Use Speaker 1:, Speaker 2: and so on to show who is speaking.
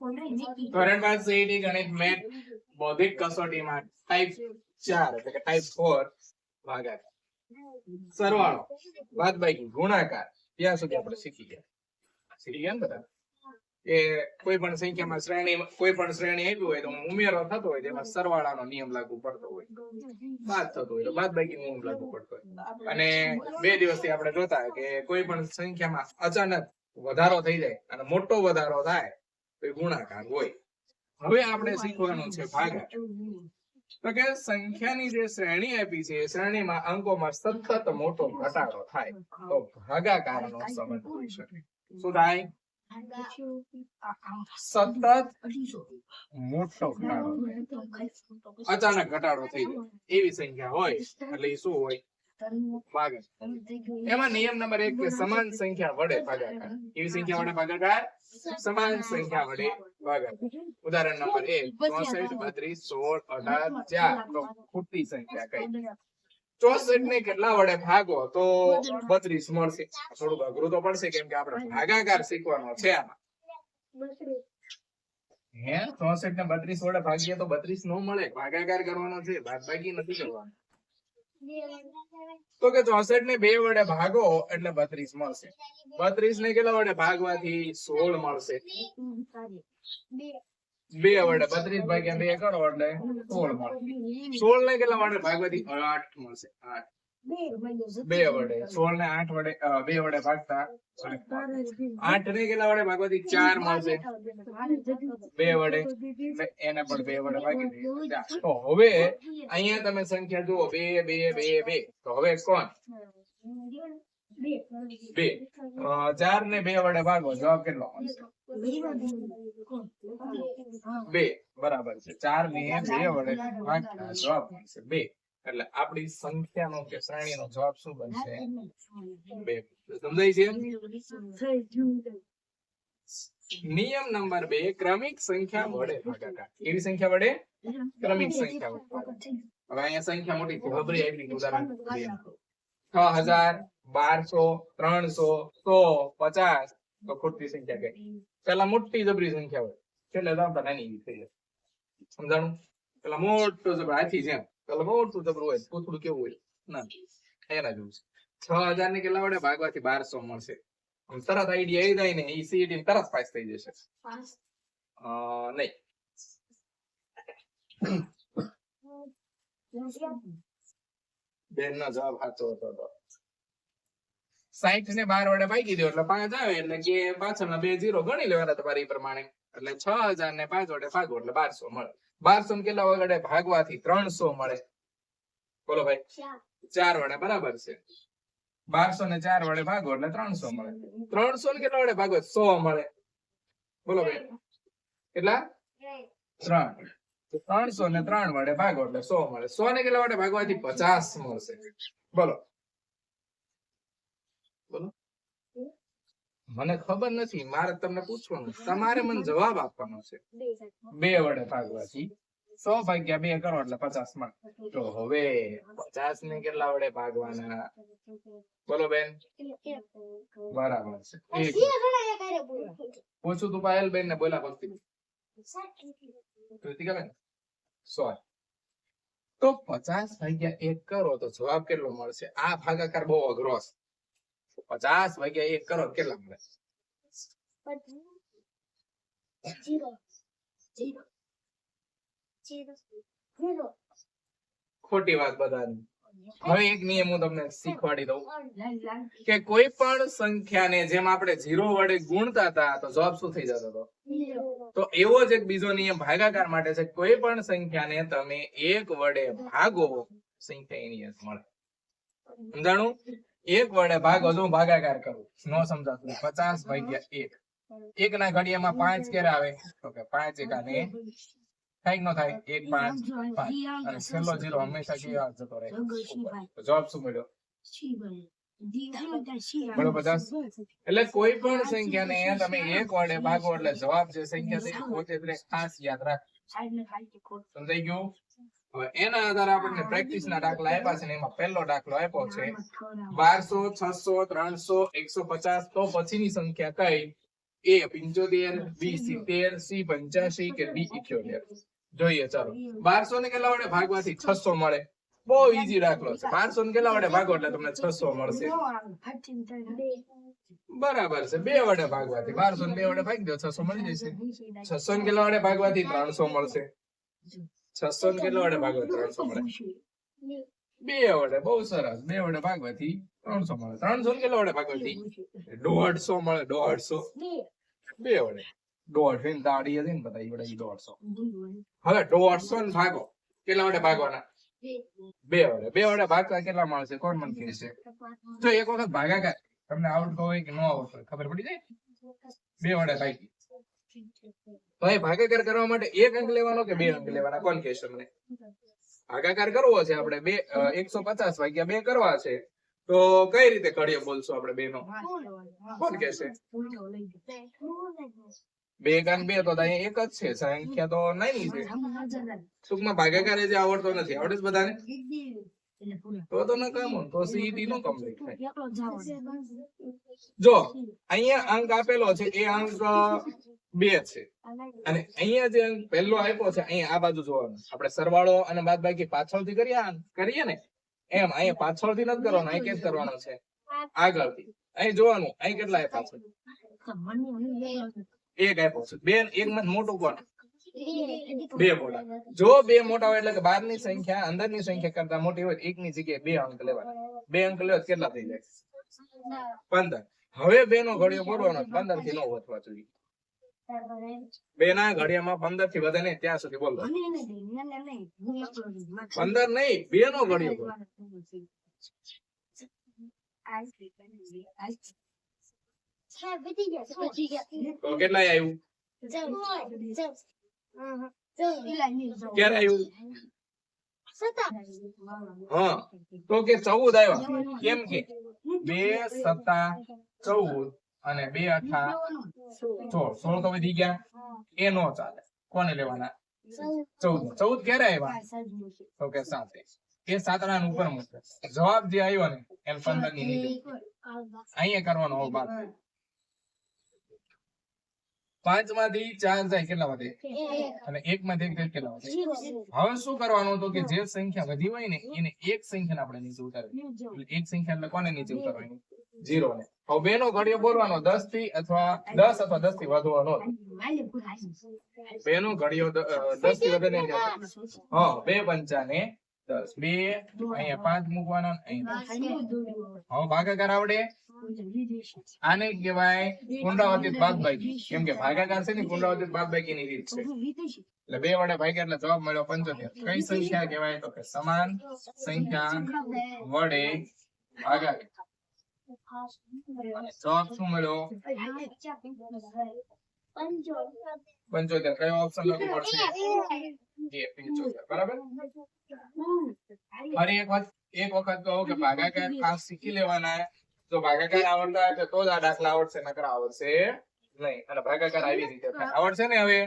Speaker 1: ધોરણ 5 CET ગણિત math બૌદ્ધિક કસોટીમાં ટાઈપ 4 એટલે કે ટાઈપ 4 ભાગાકાર, સરવાળો, બાદબાકી, ગુણાકાર ત્યાં સુધી આપણે શીખી ગયા ને બધા કે કોઈ પણ સંખ્યામાં શ્રેણી કોઈ પણ શ્રેણી આવી હોય તો ઉમેરો થતો હોય તેમાં સરવાળાનો નિયમ લાગુ પડતો હોય, બાદ થતો હોય તો બાદબાકી નિયમ લાગુ પડતો હોય. અને 2 દિવસથી આપણે જોતા કે કોઈ પણ સંખ્યામાં અચાનક વધારો થઈ જાય અને મોટો વધારો થાય તો એ ગુણાકાર હોય. હવે આપણે શીખવાનું છે ભાગાકાર. તો કે સંખ્યાની જે શ્રેણી આપી છે એ શ્રેણીમાં અંકોમાં સતત મોટો ઘટાડો થાય તો ભાગાકારનો સંબંધ હોઈ શકે. શું થાય? સતત મોટો ઘટાડો, અચાનક ઘટાડો થઈ જાય એવી સંખ્યા હોય એટલે એ શું હોય? ભાગાકાર. એમાં નિયમ નંબર 1 કે સમાન સંખ્યા વડે ભાગાકાર. એવી સંખ્યા વડે ભાગાકાર, સમાન સંખ્યા વડે ભાગાકાર. ઉદાહરણ નંબર 1 64 32 16 18 4 તો ખૂટતી સંખ્યા કઈ? 64 ને કેટલા વડે ભાગો તો 32 મળશે. થોડુંક અઘરું તો પડશે કેમ કે આપણે ભાગાકાર શીખવાનો છે આમાં. હે 64 ને 32 વડે ભાગીએ તો 32 નો મળે. ભાગાકાર કરવાનો છે, બાદબાકી નથી કરવાનો. તો કે 64 ને 2 વડે ભાગો એટલે 32 મળશે. 32 ને કેટલા વડે ભાગવાથી 16 મળશે. 2 વડે 32 ભાગ્યા 2 કરો એટલે 16 મળે. 16 ને કેટલા વડે ભાગવાથી 8 મળશે. 8 2 વડે 16 ને 8 વડે 2 વડે ભાગતા 8 ને કેટલા વડે ભાગવાથી 4 મળશે. 2 વડે એને પણ 2 વડે ભાગી દઈએ. તો હવે અહીંયા તમે સંખ્યા જુઓ 2 2 2 2 તો હવે કોણ? 2 4 ને 2 વડે ભાગો જવાબ કેટલો મળશે? 2 બરાબર છે. 4 ને 2 વડે ભાગતા જવાબ મળશે 2. એટલે આપણી સંખ્યાનો કે શ્રેણીનો જવાબ શું બનશે? 2. સમજાય છે? નિયમ નંબર 2 ક્રમિક સંખ્યા વડે ભાગાકાર. કેવી સંખ્યા વડે? ક્રમિક સંખ્યા વડે ભાગાકાર. હવે અહીંયા સંખ્યા મોટી છે, ખબરી આવી ગઈ. ઉદાહરણ 6000 1200 300 100 50 તો ખોટી સંખ્યા કઈ? પેલા મોટી જબરી સંખ્યા હોય એટલે તો નાની થઈ જાય. સમજાણું? પેલા મોટો જબર હાથી જેમ પેલા મોટું જબરું હોય પૂછડું કેવું હોય ના એના જેવું છે. 6000 ને કેટલા વડે ભાગવાથી 1200 મળશે. તરત આઈડિયા આવી જાય ને એ સીઈટી તરત પાસ થઈ જશે. નહીં બેન નો જવાબ સાચો હતો. 60 ને 12 વડે ભાગી દો એટલે 5 આવે એટલે કે પાછળના 2 0 ગણી લેવાના તમારી પ્રમાણે. એટલે 6000 ને 5 વડે ભાગો એટલે 1200 મળે. 1200 ને કેટલા વડે ભાગવાથી 300 મળે? બોલો ભાઈ. 4 વડે બરાબર છે. 1200 ને 4 વડે ભાગો એટલે 300 મળે. 300 ને કેટલા વડે ભાગો? 100 મળે. બોલો ભાઈ. કેટલા? 3. 300 ને 3 વડે ભાગો એટલે 100 મળે. 100 ને કેટલા વડે ભાગવાથી 50 મળશે. બોલો બોલો. મને ખબર નથી, મારે તમને પૂછવાનું, તમારે મને જવાબ આપવાનો છે. 2 વડે ભાગવાથી 100 ભાગ્યા 2 કરો એટલે 50 મળે. તો હવે 50 ને કેટલા વડે ભાગવાના? બોલો બેન. બરાબર છે. પૂછું તું પાયલ બેન ને બોલા ભક્તિ બેન 100. તો 50 ભાગ્યા 1 કરો તો જવાબ કેટલો મળશે? આ ભાગાકાર બહુ અઘરો છે. 50 ભાગ્યા 1 કરો કેટલા મળે? ખોટી વાત બધાની. હવે એક નિયમ હું તમને શીખવાડી દઉં કે કોઈ પણ સંખ્યાને જેમ આપણે 0 વડે ગુણતા હતા તો જવાબ શું થઈ જતો હતો? તો એવો જ એક બીજો નિયમ ભાગાકાર માટે છે. કોઈ પણ સંખ્યાને તમે 1 વડે ભાગો સંખ્યા એની જ મળે. સમજાણું? 1 વડે ભાગો જો ભાગાકાર કરું નો સમજાતું. 50 ભાગ્યા 1. 1 ના ઘડિયામાં 5 ક્યારે આવે? તો કે 5 એકાને થાય નો થાય 1 5 5 અને છેલ્લો 0 હંમેશા કેવા જતો રહે. તો જવાબ શું મળ્યો? બરોબર 50. એટલે કોઈ પણ સંખ્યાને તમે 1 વડે ભાગો એટલે જવાબ જે સંખ્યા છે પોતે જ ખાસ યાદ રાખ. સમજાઈ ગયું? હવે એના આધારે આપણને પ્રેક્ટિસ ના દાખલા આપ્યા છે ને એમાં પહેલો દાખલો આપ્યો છે 1200 600 300 150 તો પછીની સંખ્યા કઈ? A 75, B 70, C 85 કે D 78? જોઈએ ચાલો. 1200 ને કેટલા વડે ભાગવાથી 600 મળે? બહુ ઈઝી દાખલો છે. 1200 ને કેટલા વડે ભાગો એટલે તમને 600 મળશે. બરાબર છે. 2 વડે ભાગવાથી 1200 ને 2 વડે ભાગી દો 600 મળી જશે. 600 ને કેટલા વડે ભાગવાથી 300 મળશે. 600 ને કેટલા વડે ભાગવાથી 300 મળે? 2 વડે. બહુ સરસ. 2 વડે ભાગવાથી 300 મળે. 300 ને કેટલા વડે ભાગવાથી 150 મળે. 150. 2 વડે. 150 તાળી હતી ને બધા ઈ વડે 150. હવે 150 ને ભાગો. કેટલા વડે ભાગવાના? 2 વડે. 2 વડે ભાગતા કેટલા મળશે? કોણ મને કહેશે? તો એક વખત ભાગાકાર તમને આવડતો હોય કે ન આવડતો હોય ખબર પડી જાય. 2 વડે ભાગી. તો એ ભાગાકાર કરવા માટે 1 અંક લેવાનો કે 2 અંક લેવાના? કોણ કહેશે મને? ભાગાકાર કરવો છે આપણે 150 ભાગ્યા 2 કરવા છે. તો કઈ રીતે ઘડીએ બોલશું આપણે 2 નો? કોણ કહેશે? 2 એકાન 2 તો અહીંયા એક જ છે. સંખ્યા તો નાની છે. ટૂંકમાં ભાગાકાર જે આવડતો નથી. આવડે છે બધાને? તો ન કામ તો સીઈટી નો કમ્પ્લીટ થાય. જો અહીંયા અંક આપેલો છે એ અંક 2 છે અને અહીંયા જે અંક પહેલો આપ્યો છે અહીંયા આ બાજુ જોવાનું. આપણે સરવાળો અને બાદબાકી પાછળથી કરીએ ને એમ અહીંયા પાછળથી નથી કરવાનું. અહીં કેમ કરવાનો છે? આગળથી. અહીં જોવાનું અહીં કેટલા આપ્યા છે? 1 આપ્યો છે. 2 1 માં મોટું કોણ? 2 મોટા. જો 2 મોટા હોય એટલે કે 12 ની સંખ્યા અંદરની સંખ્યા કરતા મોટી હોય 1 ની જગ્યાએ 2 અંક લેવાના. 2 અંક લેવા કેટલા થઈ જાય? 15. હવે 2 નો ઘડિયો બોલવાનો 15 થી ન વધવા જોઈએ. 2 ના ઘડિયામાં 15 થી વધે નહીં ત્યાં સુધી બોલો. 15 નહીં 2 નો ઘડિયો બોલો. તો કેટલા આવ્યું? ક્યારે આવ્યું? હા તો કે 14 આવ્યા. કેમ કે 2 સત્તા 14 અને 2 અઠા 16 તો વધી ગયા. એ નો ચાલે. કોને લેવાના? 14 ક્યારે આવ્યા? તો કે 7. એ 7 ના ઉપર મૂકે. જવાબ જે આવ્યો ને એ 15 ની નીચે અહીંયા કરવાનો હોય બાદ. 5 માંથી 4 જાય કેટલા વધે? અને 1 માંથી 1 જાય કેટલા વધે? હવે શું કરવાનું તો કે જે સંખ્યા વધી હોય ને એને એક સંખ્યાને આપણે નીચે ઉતારવી. એક સંખ્યા એટલે કોને નીચે ઉતારવાની? 0 ને. હવે 2 નો ઘડિયો બોલવાનો 10 થી અથવા 10 થી વધવાનો. 2 નો ઘડિયો 10 થી વધે ને હા 2 પંચા ને 10. 2 અહીંયા 5 મૂકવાના અહીંયા. હવે ભાગાકાર આવડે? આને કહેવાય પુનરાવર્તિત બાદબાકી. કેમ કે ભાગાકાર છે ને પુનરાવર્તિત બાદબાકી ની રીત છે. એટલે 2 વડે ભાગ્યા એટલે જવાબ મળ્યો 75. કઈ સંખ્યા કહેવાય? તો કે સમાન સંખ્યા વડે ભાગાકાર. જવાબ શું મળ્યો? 75. કયો ઓપ્શન લખવું પડશે? એ 75. બરાબર. ફરી એક વખત કહો કે ભાગાકાર ખાસ શીખી લેવાના. જો ભાગાકાર આવડતા હોય તો જ આ દાખલા આવડશે, નકર આવડશે નહીં. અને ભાગાકાર આવી રીતે થાય. આવડશે ને હવે?